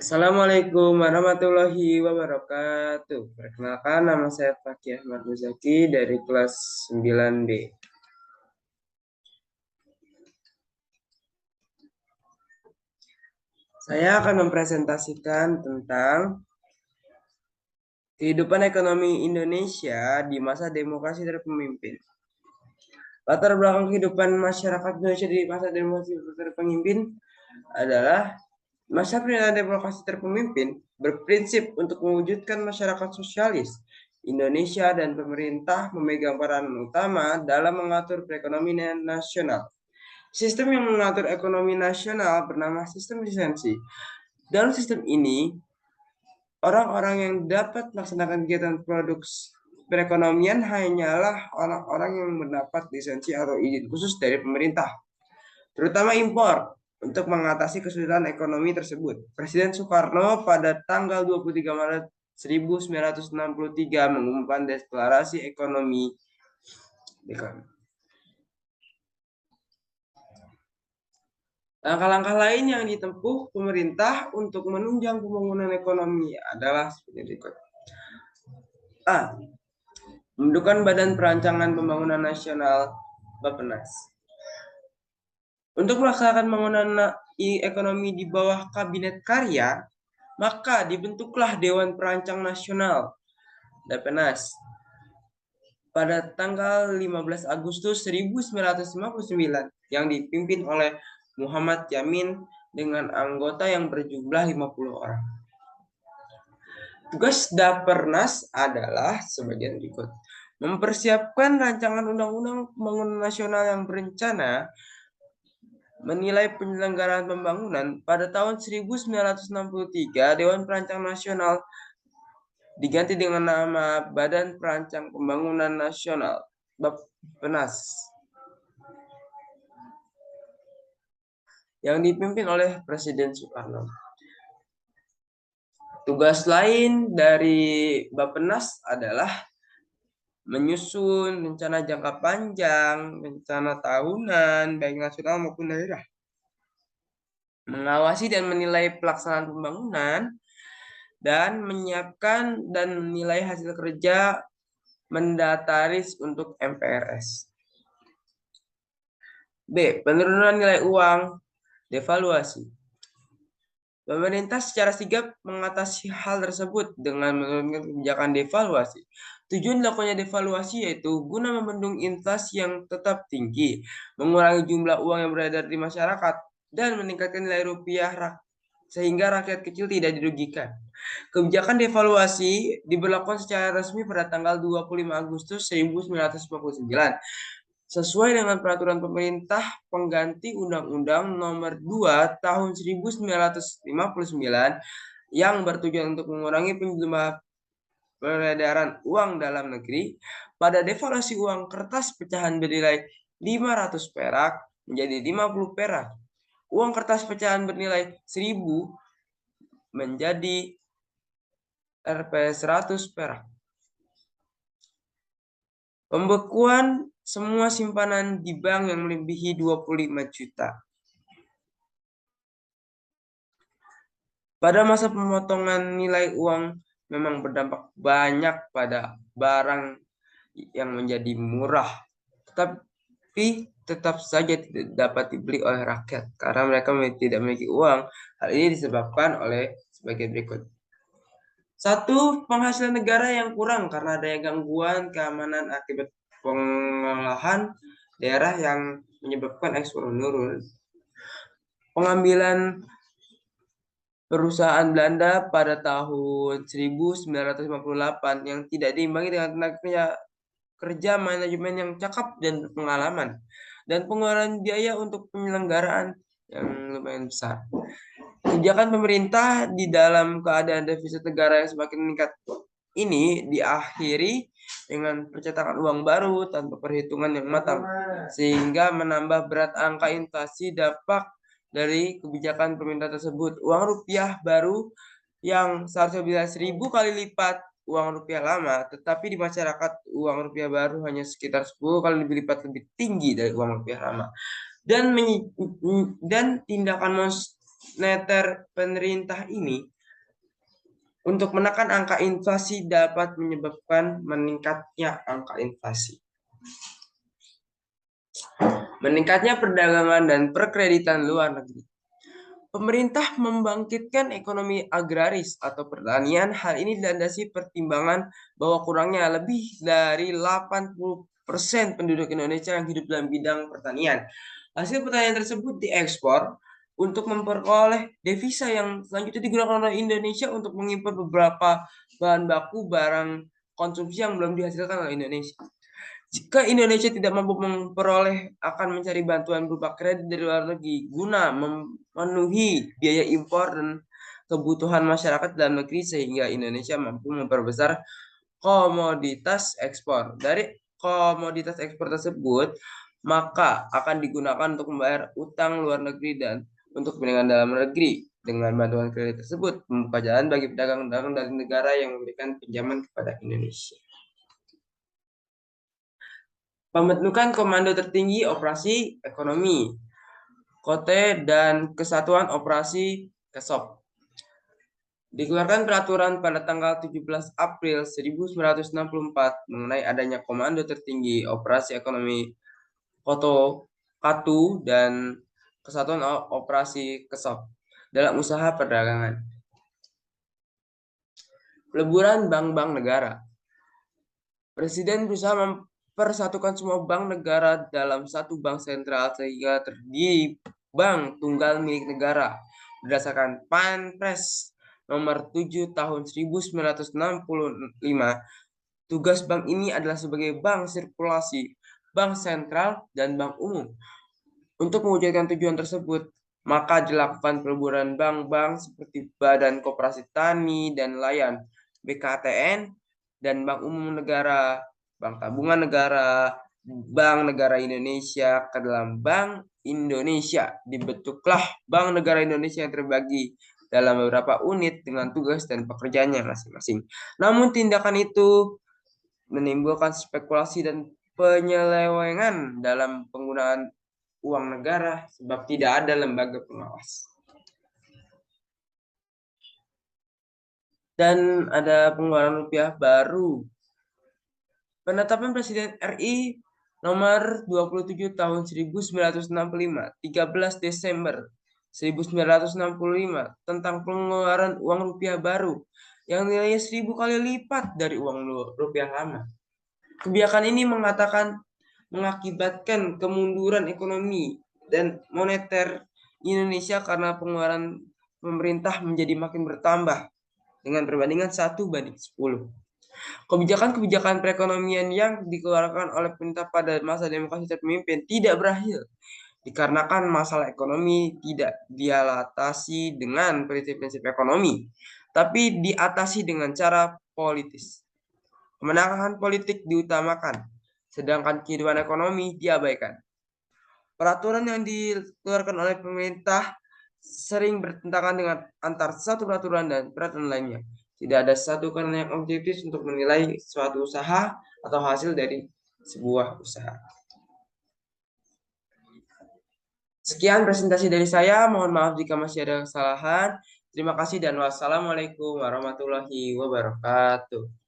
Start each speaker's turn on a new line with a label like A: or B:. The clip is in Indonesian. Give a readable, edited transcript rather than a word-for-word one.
A: Assalamualaikum warahmatullahi wabarakatuh. Perkenalkan, nama saya Fakih Ahmad Muzaki dari kelas 9B. Saya akan mempresentasikan tentang kehidupan ekonomi Indonesia di masa demokrasi terpemimpin. Latar belakang kehidupan masyarakat Indonesia di masa demokrasi terpemimpin adalah masa pemerintahan demokrasi terpemimpin berprinsip untuk mewujudkan masyarakat sosialis. Indonesia dan pemerintah memegang peran utama dalam mengatur perekonomian nasional. Sistem yang mengatur ekonomi nasional bernama sistem lisensi. Dalam sistem ini, orang-orang yang dapat melaksanakan kegiatan produksi perekonomian hanyalah orang-orang yang mendapat lisensi atau izin khusus dari pemerintah, terutama impor. Untuk mengatasi kesulitan ekonomi tersebut, Presiden Soekarno pada tanggal 23 Maret 1963 mengumumkan deklarasi ekonomi. Langkah-langkah lain yang ditempuh pemerintah untuk menunjang pembangunan ekonomi adalah seperti berikut. A. Pembentukan Badan Perancangan Pembangunan Nasional Bappenas. Untuk melaksanakan pembangunan ekonomi di bawah Kabinet Karya, maka dibentuklah Dewan Perancang Nasional Bappenas pada tanggal 15 Agustus 1959 yang dipimpin oleh Muhammad Yamin dengan anggota yang berjumlah 50 orang. Tugas Dapernas adalah sebagian berikut. Mempersiapkan rancangan undang-undang pembangunan nasional yang berencana, menilai penyelenggaraan pembangunan. Pada tahun 1963, Dewan Perancang Nasional diganti dengan nama Badan Perancang Pembangunan Nasional, Bappenas, yang dipimpin oleh Presiden Soekarno. Tugas lain dari Bappenas adalah menyusun rencana jangka panjang, rencana tahunan, baik nasional maupun daerah, mengawasi dan menilai pelaksanaan pembangunan, dan menyiapkan dan menilai hasil kerja mendataris untuk MPRS. B. Penurunan nilai uang, devaluasi. Pemerintah secara sigap mengatasi hal tersebut dengan menurunkan kebijakan devaluasi. Tujuan dilakukannya devaluasi yaitu guna membendung inflasi yang tetap tinggi, mengurangi jumlah uang yang beredar di masyarakat, dan meningkatkan nilai rupiah sehingga rakyat kecil tidak dirugikan. Kebijakan devaluasi diberlakukan secara resmi pada tanggal 25 Agustus 1949 sesuai dengan peraturan pemerintah pengganti Undang-Undang Nomor 2 Tahun 1959 yang bertujuan untuk mengurangi peredaran uang dalam negeri. Pada devaluasi uang kertas pecahan bernilai 500 perak menjadi 50 perak. Uang kertas pecahan bernilai 1000 menjadi Rp 100 perak. Pembekuan semua simpanan di bank yang melebihi 25 juta. Pada masa pemotongan nilai uang memang berdampak banyak pada barang yang menjadi murah, tetapi tetap saja tidak dapat dibeli oleh rakyat karena mereka tidak memiliki uang. Hal ini disebabkan oleh sebagai berikut. 1. Penghasilan negara yang kurang karena adanya gangguan keamanan akibat pengolahan daerah yang menyebabkan ekspor menurun. Pengambilan perusahaan Belanda pada tahun 1958 yang tidak diimbangi dengan tenaga kerja manajemen yang cakap dan pengalaman, dan pengeluaran biaya untuk penyelenggaraan yang lumayan besar. Kebijakan pemerintah di dalam keadaan defisit negara yang semakin meningkat ini diakhiri dengan percetakan uang baru tanpa perhitungan yang matang, sehingga menambah berat angka inflasi dampak dari kebijakan pemerintah tersebut. Uang rupiah baru yang seharusnya bisa 1000 kali lipat uang rupiah lama, tetapi di masyarakat uang rupiah baru hanya sekitar 10 kali lipat lebih tinggi dari uang rupiah lama. Dan tindakan moneter pemerintah ini untuk menekan angka inflasi dapat menyebabkan meningkatnya angka inflasi. Meningkatnya perdagangan dan perkreditan luar negeri. Pemerintah membangkitkan ekonomi agraris atau pertanian. Hal ini dilandasi pertimbangan bahwa kurangnya lebih dari 80% penduduk Indonesia yang hidup dalam bidang pertanian. Hasil pertanian tersebut diekspor untuk memperoleh devisa yang selanjutnya digunakan oleh Indonesia untuk mengimpor beberapa bahan baku barang konsumsi yang belum dihasilkan oleh Indonesia. Jika Indonesia tidak mampu memperoleh, akan mencari bantuan berupa kredit dari luar negeri guna memenuhi biaya impor dan kebutuhan masyarakat dalam negeri sehingga Indonesia mampu memperbesar komoditas ekspor. Dari komoditas ekspor tersebut, maka akan digunakan untuk membayar utang luar negeri dan untuk kepentingan dalam negeri. Dengan bantuan kredit tersebut, membuka jalan bagi pedagang-pedagang dari negara yang memberikan pinjaman kepada Indonesia. Pembentukan Komando Tertinggi Operasi Ekonomi, KOTE, dan Kesatuan Operasi KESOP. Dikeluarkan peraturan pada tanggal 17 April 1964 mengenai adanya Komando Tertinggi Operasi Ekonomi KATU dan Kesatuan Operasi KESOP dalam usaha perdagangan. Peleburan bank-bank negara. Presiden berusaha mempersatukan semua bank negara dalam satu bank sentral sehingga terdiri bank tunggal milik negara. Berdasarkan Perpres nomor 7 tahun 1965, tugas bank ini adalah sebagai bank sirkulasi, bank sentral, dan bank umum. Untuk mewujudkan tujuan tersebut, maka dilakukan peleburan bank-bank seperti Badan Koperasi Tani dan Nelayan, BKTN, dan Bank Umum Negara, Bank Tabungan Negara, Bank Negara Indonesia ke dalam Bank Indonesia. Dibentuklah Bank Negara Indonesia yang terbagi dalam beberapa unit dengan tugas dan pekerjaannya masing-masing. Namun tindakan itu menimbulkan spekulasi dan penyelewengan dalam penggunaan uang negara sebab tidak ada lembaga pengawas. Dan ada pengeluaran rupiah baru. Penetapan Presiden RI nomor 27 tahun 1965, 13 Desember 1965 tentang pengeluaran uang rupiah baru yang nilainya 1000 kali lipat dari uang rupiah lama. Kebijakan ini mengakibatkan kemunduran ekonomi dan moneter Indonesia karena pengeluaran pemerintah menjadi makin bertambah dengan perbandingan 1:10. Kebijakan-kebijakan perekonomian yang dikeluarkan oleh pemerintah pada masa demokrasi terpimpin tidak berakhir dikarenakan masalah ekonomi tidak diatasi dengan prinsip-prinsip ekonomi, tapi diatasi dengan cara politis. Kemenangan politik diutamakan, sedangkan kehidupan ekonomi diabaikan. Peraturan yang dikeluarkan oleh pemerintah sering bertentangan dengan antar satu peraturan dan peraturan lainnya. Tidak ada satu karena yang objektif untuk menilai suatu usaha atau hasil dari sebuah usaha. Sekian presentasi dari saya. Mohon maaf jika masih ada kesalahan. Terima kasih dan wassalamualaikum warahmatullahi wabarakatuh.